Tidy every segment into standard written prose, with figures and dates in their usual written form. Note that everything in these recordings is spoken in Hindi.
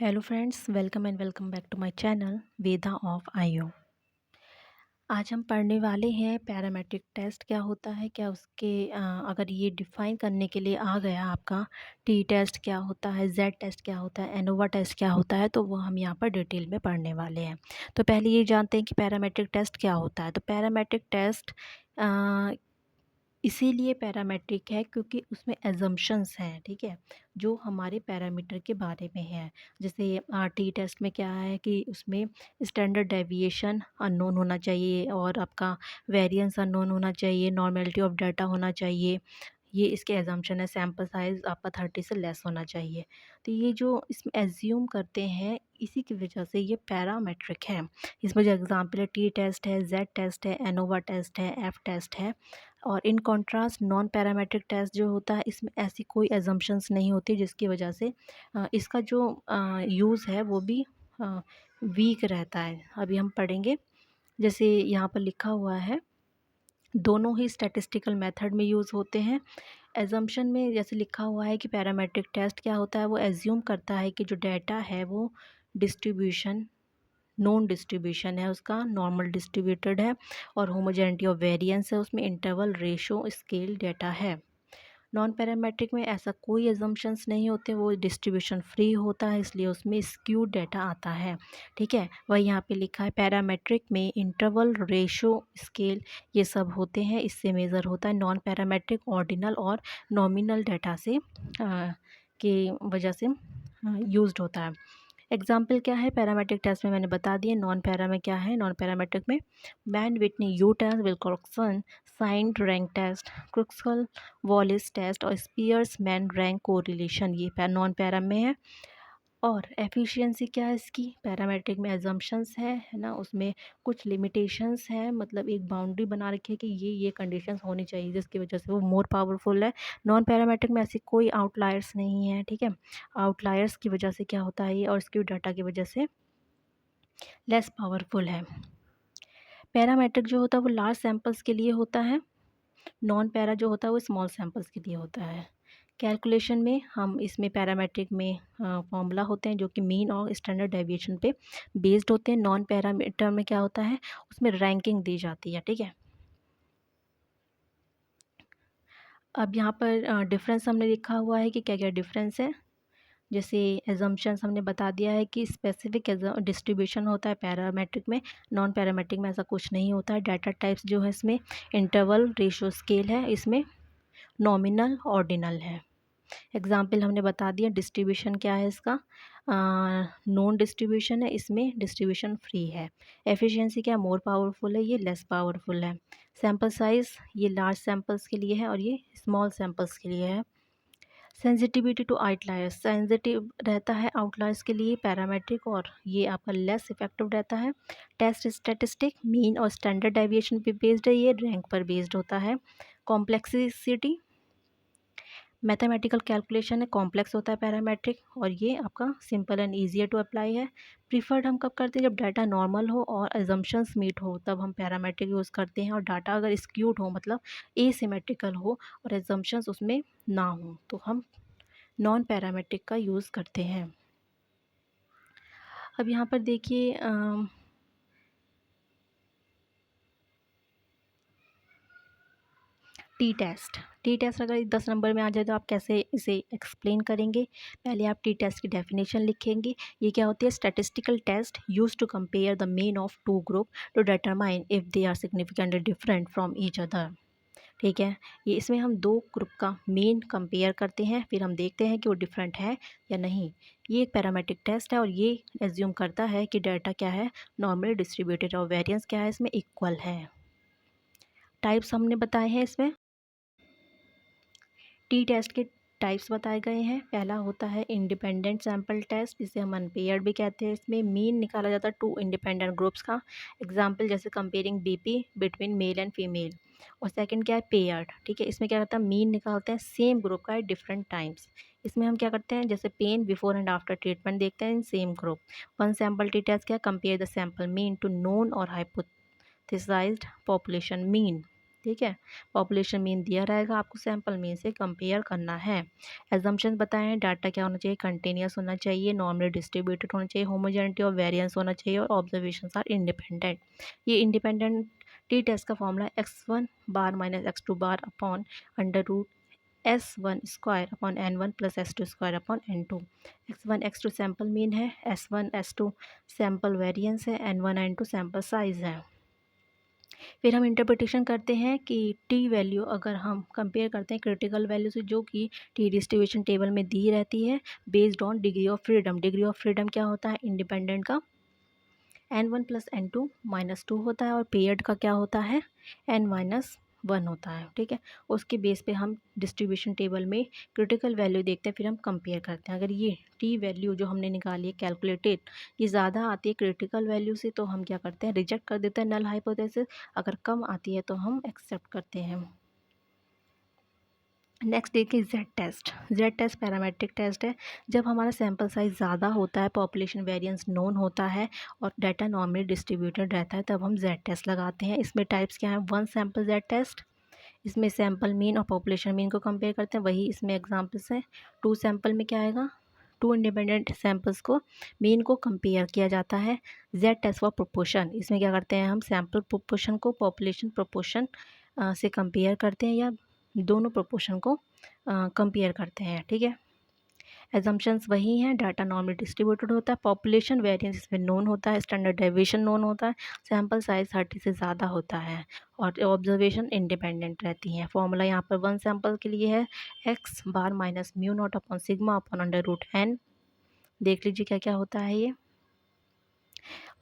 Hello friends, welcome and welcome back to my channel Veda of IO. आज हम पढ़ने वाले हैं पैरामेट्रिक टेस्ट क्या होता है, क्या उसके अगर ये डिफ़ाइन करने के लिए आ गया आपका टी टेस्ट क्या होता है, जेड टेस्ट क्या होता है, एनोवा टेस्ट क्या होता है, तो वो हम यहाँ पर डिटेल में पढ़ने वाले हैं। तो पहले ये जानते हैं कि पैरामेट्रिक टेस्ट क्या होता है। तो पैरामेट्रिक टेस्ट इसीलिए पैरामेट्रिक है क्योंकि उसमें एजम्पशंस हैं, ठीक है, जो हमारे पैरामीटर के बारे में है। जैसे टी टेस्ट में क्या है कि उसमें स्टैंडर्ड डेविएशन अननोन होना चाहिए और आपका वेरिएंस अननोन होना चाहिए, नॉर्मेलिटी ऑफ डाटा होना चाहिए। ये इसके एजम्पशन है। सैम्पल साइज़ आपका 30 से लेस होना चाहिए। तो ये जो इसमें एज्यूम करते हैं, इसी की वजह से ये पैरामेट्रिक है। इसमें जो एग्जांपल है टी टेस्ट है, जेड टेस्ट है, एनोवा टेस्ट है, एफ टेस्ट है। और in contrast non parametric test जो होता है, इसमें ऐसी कोई एजम्पशंस नहीं होती, जिसकी वजह से इसका जो यूज़ है वो भी वीक रहता है। अभी हम पढ़ेंगे। जैसे यहाँ पर लिखा हुआ है, दोनों ही स्टैटिस्टिकल मेथड में यूज़ होते हैं। एजम्पशन में जैसे लिखा हुआ है कि पैरामेट्रिक टेस्ट क्या होता है, वो एज्यूम करता है कि जो डाटा है वो डिस्ट्रीब्यूशन नॉन डिस्ट्रीब्यूशन है, उसका नॉर्मल डिस्ट्रीब्यूटेड है और होमोजेनिटी ऑफ वेरिएंस है, उसमें इंटरवल रेशो स्केल डाटा है। नॉन पैरामेट्रिक में ऐसा कोई एजम्पशंस नहीं होते, वो डिस्ट्रीब्यूशन फ्री होता है, इसलिए उसमें स्क्यूड डाटा आता है, ठीक है। वही यहाँ पे लिखा है पैरामेट्रिक में इंटरवल रेशो स्केल ये सब होते हैं, इससे मेज़र होता है। नॉन पैरामेट्रिक ऑर्डिनल और नॉमिनल डाटा से की वजह से यूज्ड होता है। एग्जाम्पल क्या है पैरामेट्रिक टेस्ट में, मैंने बता दिया। नॉन पैरा में क्या है, नॉन पैरामेट्रिक में Mann Whitney U test, Wilcoxon signed rank test, Kruskal Wallis test और स्पीयर्स मैन रैंक कोरिलेशन, ये नॉन पैरा में है। और एफिशिएंसी क्या है इसकी, पैरामेट्रिक में एजम्पशंस है ना, उसमें कुछ लिमिटेशंस है, मतलब एक बाउंड्री बना रखी है कि ये कंडीशंस होनी चाहिए, जिसकी वजह से वो मोर पावरफुल है। नॉन पैरामेट्रिक में ऐसी कोई आउटलायर्स नहीं है, ठीक है। आउटलायर्स की वजह से क्या होता है ये, और स्क्यू डाटा की वजह से लेस पावरफुल है। पैरामेट्रिक जो होता है वो लार्ज सैम्पल्स के लिए होता है, नॉन पैरा जो होता है वो स्मॉल सैम्पल्स के लिए होता है। कैलकुलेशन में हम इसमें पैरामेट्रिक में फॉर्मूला होते हैं जो कि मीन और स्टैंडर्ड डेविएशन पे बेस्ड होते हैं। नॉन पैरामीटर में क्या होता है, उसमें रैंकिंग दी जाती है, ठीक है। अब यहाँ पर डिफरेंस हमने लिखा हुआ है कि क्या क्या डिफरेंस है। जैसे एजम्पशंस हमने बता दिया है कि स्पेसिफिक डिस्ट्रीब्यूशन होता है पैरामेट्रिक में, नॉन पैरामेट्रिक में ऐसा कुछ नहीं होता है। डाटा टाइप्स जो है इसमें इंटरवल रेशो स्केल है, इसमें नॉमिनल ऑर्डिनल है। एग्जाम्पल हमने बता दिया। डिस्ट्रीब्यूशन क्या है इसका, नॉन डिस्ट्रीब्यूशन है, इसमें डिस्ट्रीब्यूशन फ्री है। एफिशिएंसी क्या, मोर पावरफुल है, ये लेस पावरफुल है। सैम्पल साइज़ ये लार्ज सैम्पल्स के लिए है और ये स्मॉल सैम्पल्स के लिए है। सेंसिटिविटी टू आउटलायर्स, सेंसिटिव रहता है आउटलायर्स के लिए पैरामेट्रिक, और ये आपका लेस इफेक्टिव रहता है। टेस्ट स्टैटिस्टिक मीन और स्टैंडर्ड डेविएशन पे बेस्ड है, ये रैंक पर बेस्ड होता है। कॉम्प्लेक्सिसिटी मैथमेटिकल कैलकुलेशन है, कॉम्प्लेक्स होता है पैरामेट्रिक, और ये आपका simple and easier to apply है। प्रीफर्ड हम कब करते हैं, जब डाटा नॉर्मल हो और एजम्पशंस मीट हो, तब हम पैरामेट्रिक यूज़ करते हैं। और डाटा अगर स्क्यूड हो, मतलब एसिमेट्रिकल हो और एजम्पशंस उसमें ना हो, तो हम नॉन पैरामेट्रिक का यूज़ करते हैं। अब यहाँ पर देखिए टी टेस्ट अगर 10 नंबर में आ जाए तो आप कैसे इसे एक्सप्लेन करेंगे। पहले आप टी टेस्ट की डेफिनेशन लिखेंगे। ये क्या होती है, statistical test use to compare the mean of two group to determine if they are significantly different from each other, ठीक है। ये इसमें हम दो ग्रुप का मीन कंपेयर करते हैं, फिर हम देखते हैं कि वो डिफरेंट है या नहीं। ये एक पैरामेट्रिक टेस्ट है और ये एज्यूम करता है कि डाटा क्या है, नॉर्मली डिस्ट्रीब्यूटेड, और वेरिएंस क्या है इसमें, इक्वल है। टाइप्स हमने बताए हैं इसमें। टी टेस्ट के टाइप्स बताए गए हैं। पहला होता है इंडिपेंडेंट सैम्पल टेस्ट, जिसे हम अनपेयर्ड भी कहते हैं। इसमें मीन निकाला जाता है टू इंडिपेंडेंट ग्रुप्स का। एग्जांपल जैसे comparing BP between male and female. और सेकंड क्या है, पेयर्ड, ठीक है। इसमें क्या करता है, मीन निकालते हैं सेम ग्रुप का एट डिफरेंट टाइम्स। इसमें हम क्या करते हैं, जैसे pain before and after treatment देखते हैं in same group. One sample t test क्या, compare the sample mean to known और हाइपोथेसाइज्ड पॉपुलेशन मीन। ठीक है। पॉपुलेशन मीन दिया रहेगा, आपको सैंपल मीन से कंपेयर करना है। एजम्पशन बताएं, डाटा क्या होना चाहिए, कंटिन्यूस होना चाहिए, नॉर्मली डिस्ट्रीब्यूटेड होना चाहिए, होमोजेनिटी और वेरिएंस होना चाहिए, और ऑब्जर्वेशंस आर इंडिपेंडेंट। ये इंडिपेंडेंट टी टेस्ट का फॉर्मूला x1 bar minus x2 bar upon under root S1 square upon N1 plus S2 square upon N2। x1 x2 sample mean है, S1 S2 सैंपल वेरिएंस है, N1 N2 सैंपल साइज है। फिर हम इंटरप्रिटेशन करते हैं कि टी वैल्यू अगर हम कंपेयर करते हैं क्रिटिकल वैल्यू से, जो कि टी डिस्ट्रीब्यूशन टेबल में दी रहती है, based on degree of freedom. Degree of freedom क्या होता है इंडिपेंडेंट का, N1 प्लस N2 माइनस 2 होता है, और पीरियड का क्या होता है N माइनस 1 होता है, ठीक है। उसके बेस पे हम डिस्ट्रीब्यूशन टेबल में क्रिटिकल वैल्यू देखते हैं, फिर हम कंपेयर करते हैं। अगर ये टी वैल्यू जो हमने निकाली है कैलकुलेटेड, ये ज़्यादा आती है क्रिटिकल वैल्यू से, तो हम क्या करते हैं, रिजेक्ट कर देते हैं नल हाइपोथेसिस। अगर कम आती है तो हम एक्सेप्ट करते हैं। नेक्स्ट देखिए Z test. Z test parametric test है। जब हमारा सैंपल साइज ज़्यादा होता है, पॉपुलेशन वेरिएंस नोन होता है, और डाटा नॉर्मली डिस्ट्रीब्यूटेड रहता है, तब हम जेड टेस्ट लगाते हैं। इसमें टाइप्स क्या हैं, वन सैंपल जेड टेस्ट, इसमें सैंपल मीन और पॉपुलेशन मीन को कंपेयर करते हैं, वही इसमें एग्जाम्पल्स हैं। टू सैंपल में क्या आएगा, टू इंडिपेंडेंट सैंपल्स को मीन को कंपेयर किया जाता है। जेड टेस्ट फॉर प्रोपोर्शन, इसमें क्या करते हैं, हम सैंपल प्रोपोर्शन को पॉपुलेशन प्रोपोर्शन से कंपेयर करते हैं, या दोनों प्रोपोर्शन को कंपेयर करते हैं, ठीक है। एजम्पशंस वही हैं, डाटा नॉर्मली डिस्ट्रीब्यूटेड होता है, पॉपुलेशन वेरिएंस इसमें नोन होता है, स्टैंडर्ड डेविएशन नोन होता है, सैंपल साइज 30 से ज़्यादा होता है, और ऑब्जर्वेशन इंडिपेंडेंट रहती हैं। फॉर्मूला यहाँ पर वन सैंपल के लिए है, x bar minus mu nought upon sigma upon under root n. देख लीजिए क्या क्या होता है ये।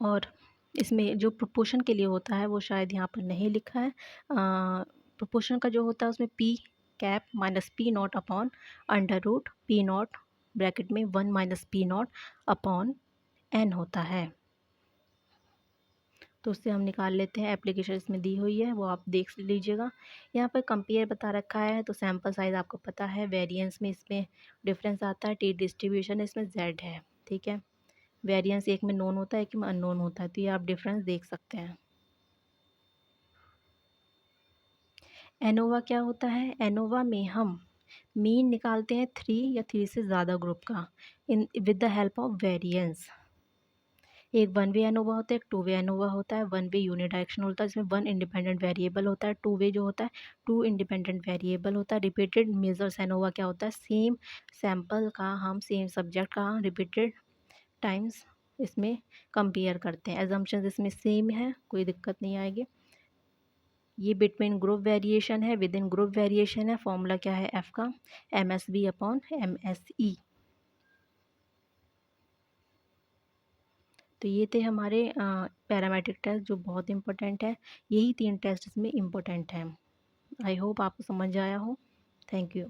और इसमें जो प्रोपोर्शन के लिए होता है वो शायद यहाँ पर नहीं लिखा है। प्रोपोर्शन का जो होता है उसमें P cap minus P nought upon under root P nought bracket में 1 minus P nought upon N होता है। तो उससे हम निकाल लेते हैं। एप्लीकेशन इसमें दी हुई है, वो आप देख लीजिएगा। यहाँ पर कंपेयर बता रखा है, तो सैंपल साइज़ आपको पता है, वेरिएंस में इसमें डिफरेंस आता है, टी डिस्ट्रीब्यूशन इसमें जेड है, ठीक है। वेरिएंस एक में नोन होता है, एक में अननोन होता है, तो ये आप डिफरेंस देख सकते हैं। एनोवा क्या होता है, एनोवा में हम मीन निकालते हैं 3 या 3 से ज़्यादा ग्रुप का in with the help of variance. एक वन वे एनोवा होता है, एक टू वे एनोवा होता है। वन वे यूनिडायरेक्शनल होता है, इसमें वन इंडिपेंडेंट वेरिएबल होता है। टू वे जो होता है, टू इंडिपेंडेंट वेरिएबल होता है। रिपीटेड मेजर्स एनोवा क्या होता है, सेम सैंपल का हम सेम सब्जेक्ट का रिपीटेड टाइम्स इसमें कंपेयर करते हैं। एजम्पशंस इसमें सेम है, कोई दिक्कत नहीं आएगी। ये बिटवीन ग्रुप वेरिएशन है, विद इन ग्रुप वेरिएशन है। फॉर्मूला क्या है एफ का, M S B upon M S E. तो ये थे हमारे पैरामेट्रिक टेस्ट जो बहुत इंपॉर्टेंट है। यही 3 टेस्ट इसमें इम्पोर्टेंट हैं। आई होप आपको समझ आया हो। Thank you.